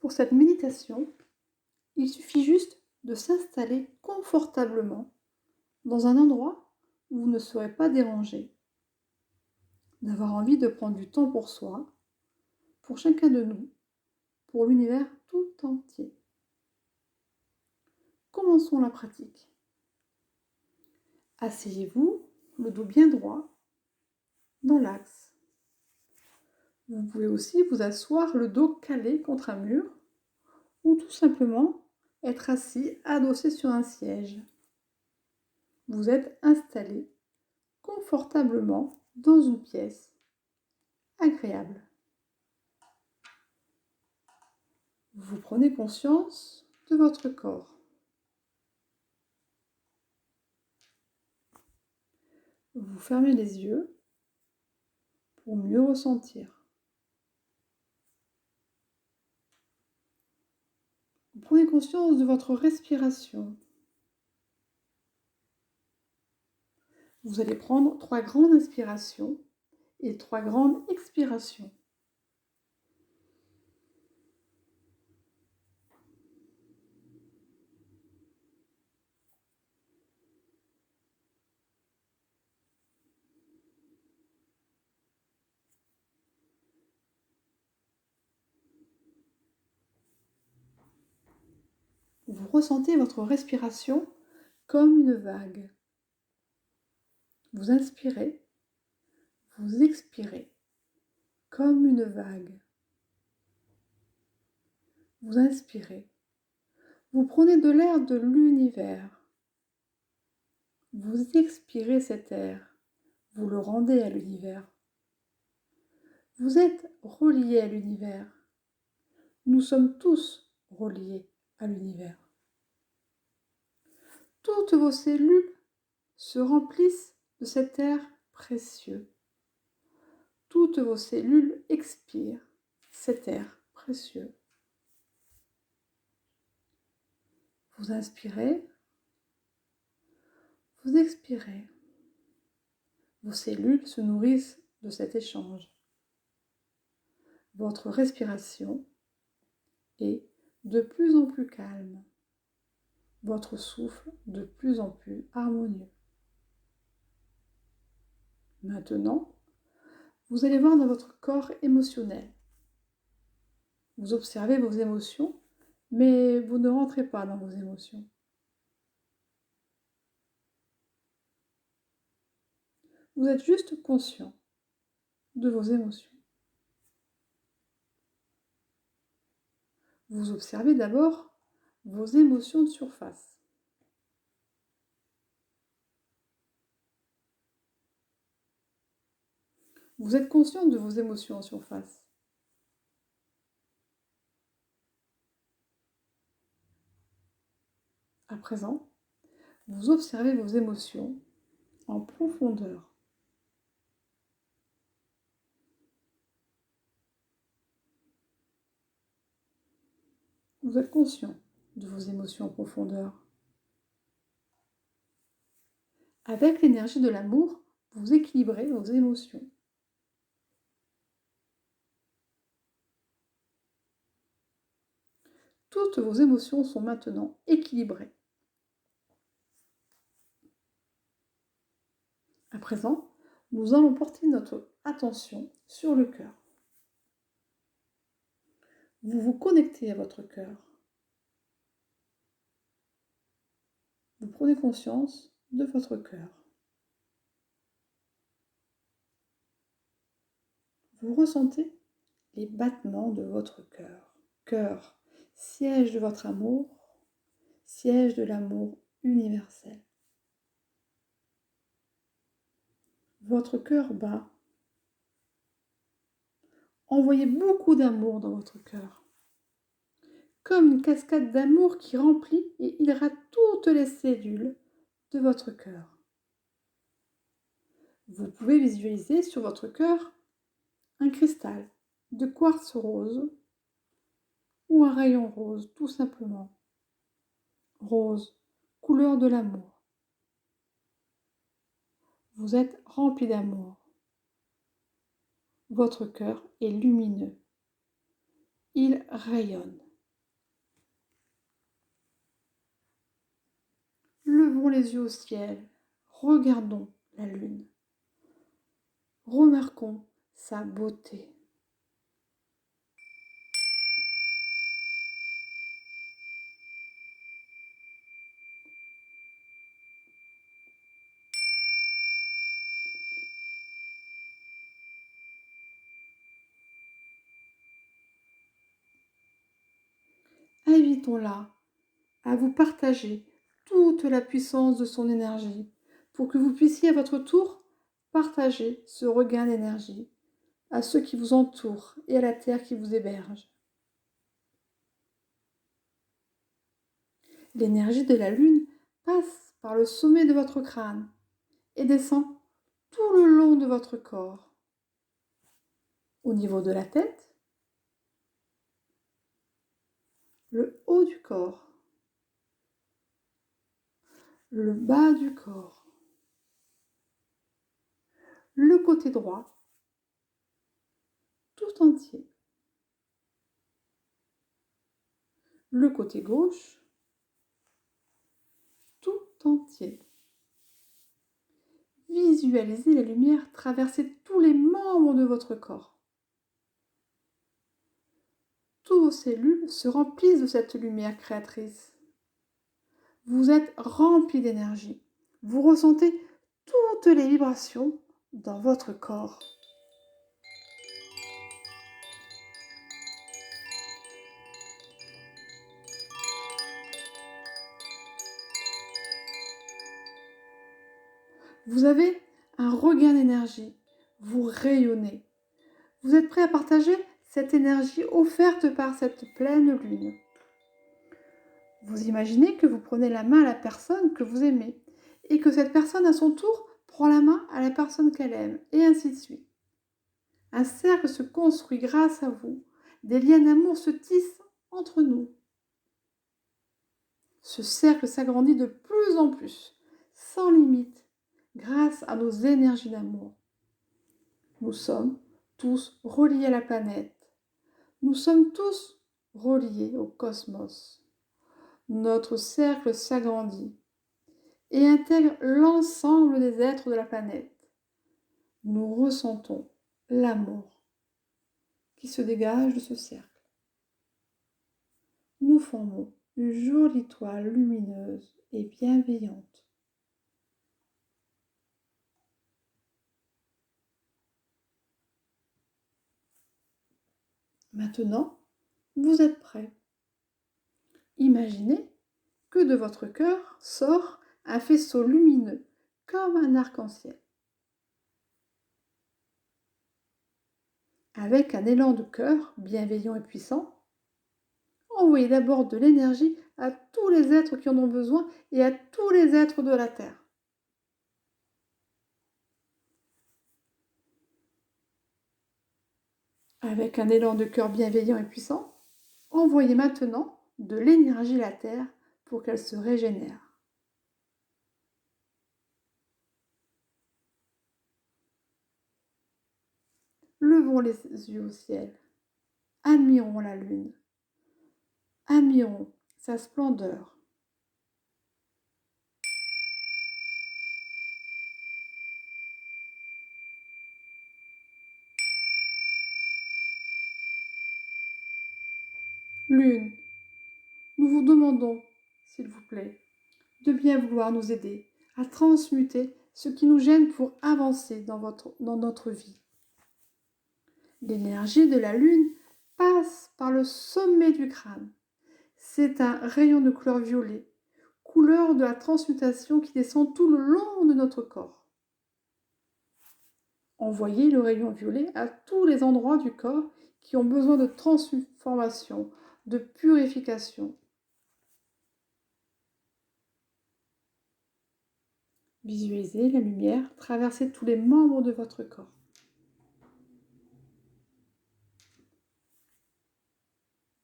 Pour cette méditation, il suffit juste de s'installer confortablement dans un endroit où vous ne serez pas dérangé, d'avoir envie de prendre du temps pour soi, pour chacun de nous, pour l'univers tout entier. Commençons la pratique. Asseyez-vous, le dos bien droit, dans l'axe. Vous pouvez aussi vous asseoir le dos calé contre un mur ou tout simplement être assis adossé sur un siège. Vous êtes installé confortablement dans une pièce agréable. Vous prenez conscience de votre corps. Vous fermez les yeux pour mieux ressentir. Vous prenez conscience de votre respiration. Vous allez prendre 3 grandes inspirations et 3 grandes expirations. Vous ressentez votre respiration comme une vague. Vous inspirez, vous expirez comme une vague. Vous inspirez. Vous prenez de l'air de l'univers. Vous expirez cet air. Vous le rendez à l'univers. Vous êtes relié à l'univers. Nous sommes tous reliés à l'univers. Toutes vos cellules se remplissent de cet air précieux. Toutes vos cellules expirent cet air précieux. Vous inspirez, vous expirez. Vos cellules se nourrissent de cet échange. Votre respiration est de plus en plus calme. Votre souffle de plus en plus harmonieux. Maintenant, vous allez voir dans votre corps émotionnel. Vous observez vos émotions, mais vous ne rentrez pas dans vos émotions. Vous êtes juste conscient de vos émotions. Vous observez d'abord vos émotions de surface. Vous êtes conscient de vos émotions en surface. À présent, vous observez vos émotions en profondeur. Vous êtes conscient de vos émotions en profondeur. Avec l'énergie de l'amour, vous équilibrez vos émotions. Toutes vos émotions sont maintenant équilibrées. À présent, nous allons porter notre attention sur le cœur. Vous vous connectez à votre cœur. Vous prenez conscience de votre cœur. Vous ressentez les battements de votre cœur. Cœur, siège de votre amour, siège de l'amour universel. Votre cœur bat. Envoyez beaucoup d'amour dans votre cœur. Comme une cascade d'amour qui remplit et hydrate toutes les cellules de votre cœur. Vous pouvez visualiser sur votre cœur un cristal de quartz rose ou un rayon rose, tout simplement. Rose, couleur de l'amour. Vous êtes rempli d'amour. Votre cœur est lumineux. Il rayonne. Levons les yeux au ciel, regardons la lune, remarquons sa beauté. Invitons-la à vous partager toute la puissance de son énergie pour que vous puissiez à votre tour partager ce regain d'énergie à ceux qui vous entourent et à la terre qui vous héberge. L'énergie de la lune passe par le sommet de votre crâne et descend tout le long de votre corps. Au niveau de la tête, le haut du corps, le bas du corps, le côté droit, tout entier, le côté gauche, tout entier. Visualisez la lumière traverser tous les membres de votre corps. Toutes vos cellules se remplissent de cette lumière créatrice. Vous êtes rempli d'énergie. Vous ressentez toutes les vibrations dans votre corps. Vous avez un regain d'énergie. Vous rayonnez. Vous êtes prêt à partager cette énergie offerte par cette pleine lune. Vous imaginez que vous prenez la main à la personne que vous aimez et que cette personne à son tour prend la main à la personne qu'elle aime et ainsi de suite. Un cercle se construit grâce à vous. Des liens d'amour se tissent entre nous. Ce cercle s'agrandit de plus en plus, sans limite, grâce à nos énergies d'amour. Nous sommes tous reliés à la planète. Nous sommes tous reliés au cosmos. Notre cercle s'agrandit et intègre l'ensemble des êtres de la planète. Nous ressentons l'amour qui se dégage de ce cercle. Nous formons une jolie toile lumineuse et bienveillante. Maintenant, vous êtes prêts. Imaginez que de votre cœur sort un faisceau lumineux comme un arc-en-ciel. Avec un élan de cœur bienveillant et puissant, envoyez d'abord de l'énergie à tous les êtres qui en ont besoin et à tous les êtres de la Terre. Avec un élan de cœur bienveillant et puissant, envoyez maintenant de l'énergie à la Terre pour qu'elle se régénère. Levons les yeux au ciel. Admirons la lune. Admirons sa splendeur. Lune, nous vous demandons, s'il vous plaît, de bien vouloir nous aider à transmuter ce qui nous gêne pour avancer dans notre vie. L'énergie de la lune passe par le sommet du crâne. C'est un rayon de couleur violet, couleur de la transmutation qui descend tout le long de notre corps. Envoyez le rayon violet à tous les endroits du corps qui ont besoin de transformation, de purification. Visualisez la lumière traverser tous les membres de votre corps.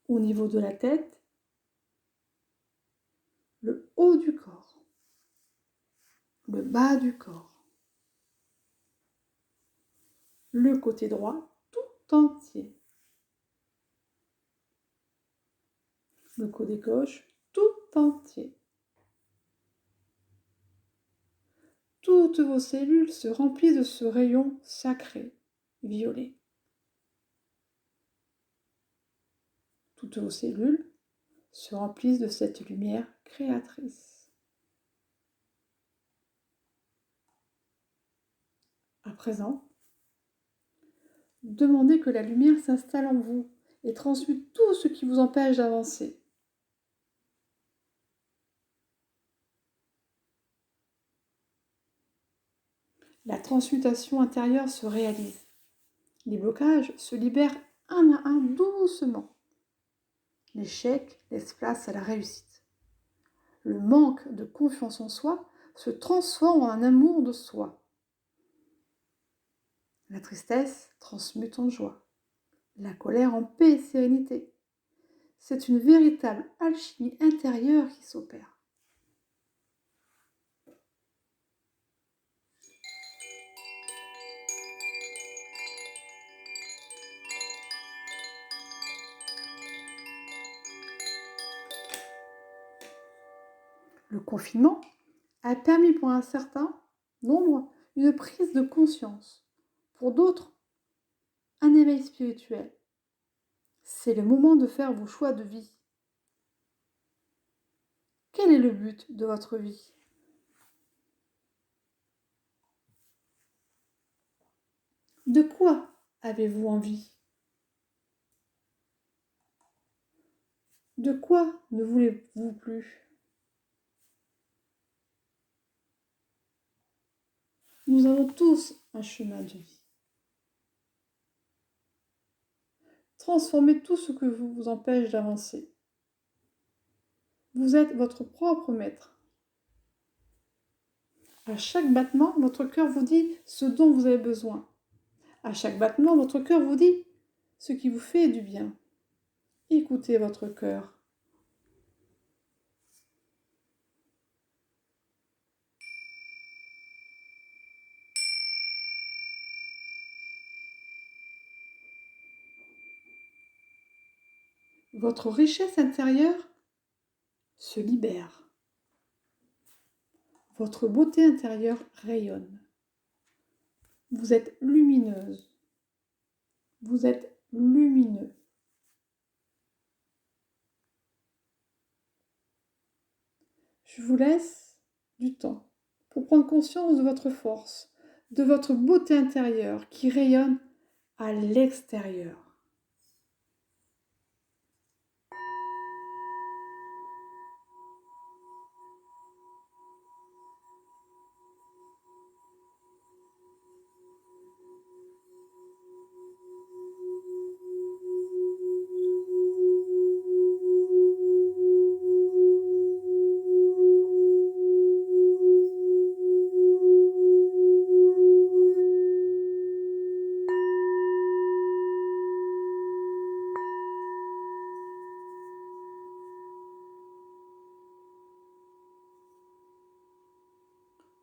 Au niveau de la tête, le haut du corps, le bas du corps, le côté droit tout entier, le côté gauche tout entier, toutes vos cellules se remplissent de ce rayon sacré, violet. Toutes vos cellules se remplissent de cette lumière créatrice. À présent, demandez que la lumière s'installe en vous et transmute tout ce qui vous empêche d'avancer. La transmutation intérieure se réalise. Les blocages se libèrent un à un doucement. L'échec laisse place à la réussite. Le manque de confiance en soi se transforme en un amour de soi. La tristesse transmute en joie. La colère en paix et sérénité. C'est une véritable alchimie intérieure qui s'opère. Le confinement a permis pour un certain nombre une prise de conscience. Pour d'autres, un éveil spirituel. C'est le moment de faire vos choix de vie. Quel est le but de votre vie? De quoi avez-vous envie? De quoi ne voulez-vous plus? Nous avons tous un chemin de vie. Transformez tout ce que vous empêche d'avancer. Vous êtes votre propre maître. À chaque battement, votre cœur vous dit ce dont vous avez besoin. À chaque battement, votre cœur vous dit ce qui vous fait du bien. Écoutez votre cœur. Votre richesse intérieure se libère. Votre beauté intérieure rayonne. Vous êtes lumineuse. Vous êtes lumineux. Je vous laisse du temps pour prendre conscience de votre force, de votre beauté intérieure qui rayonne à l'extérieur.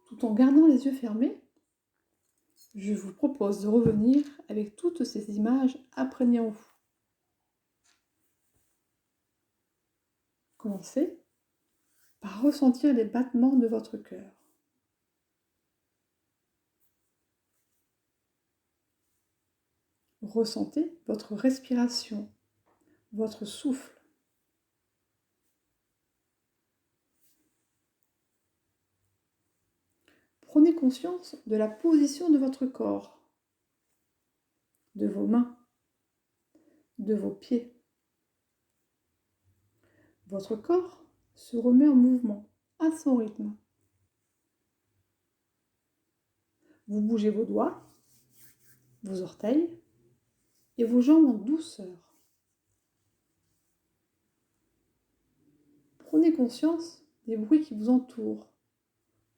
Tout en gardant les yeux fermés, je vous propose de revenir avec toutes ces images imprégnées en vous. Commencez par ressentir les battements de votre cœur. Ressentez votre respiration, votre souffle. Prenez conscience de la position de votre corps, de vos mains, de vos pieds. Votre corps se remet en mouvement à son rythme. Vous bougez vos doigts, vos orteils et vos jambes en douceur. Prenez conscience des bruits qui vous entourent,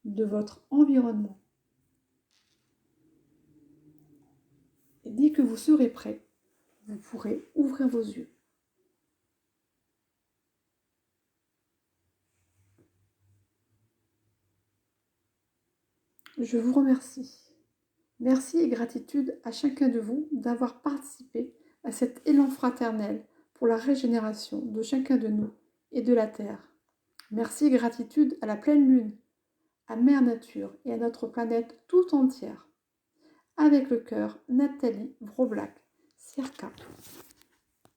de votre environnement. Et dès que vous serez prêt, vous pourrez ouvrir vos yeux. Je vous remercie. Merci et gratitude à chacun de vous d'avoir participé à cet élan fraternel pour la régénération de chacun de nous et de la Terre. Merci et gratitude à la pleine lune, à Mère Nature et à notre planète tout entière. Avec le cœur, Nathalie Wroblak, Circa.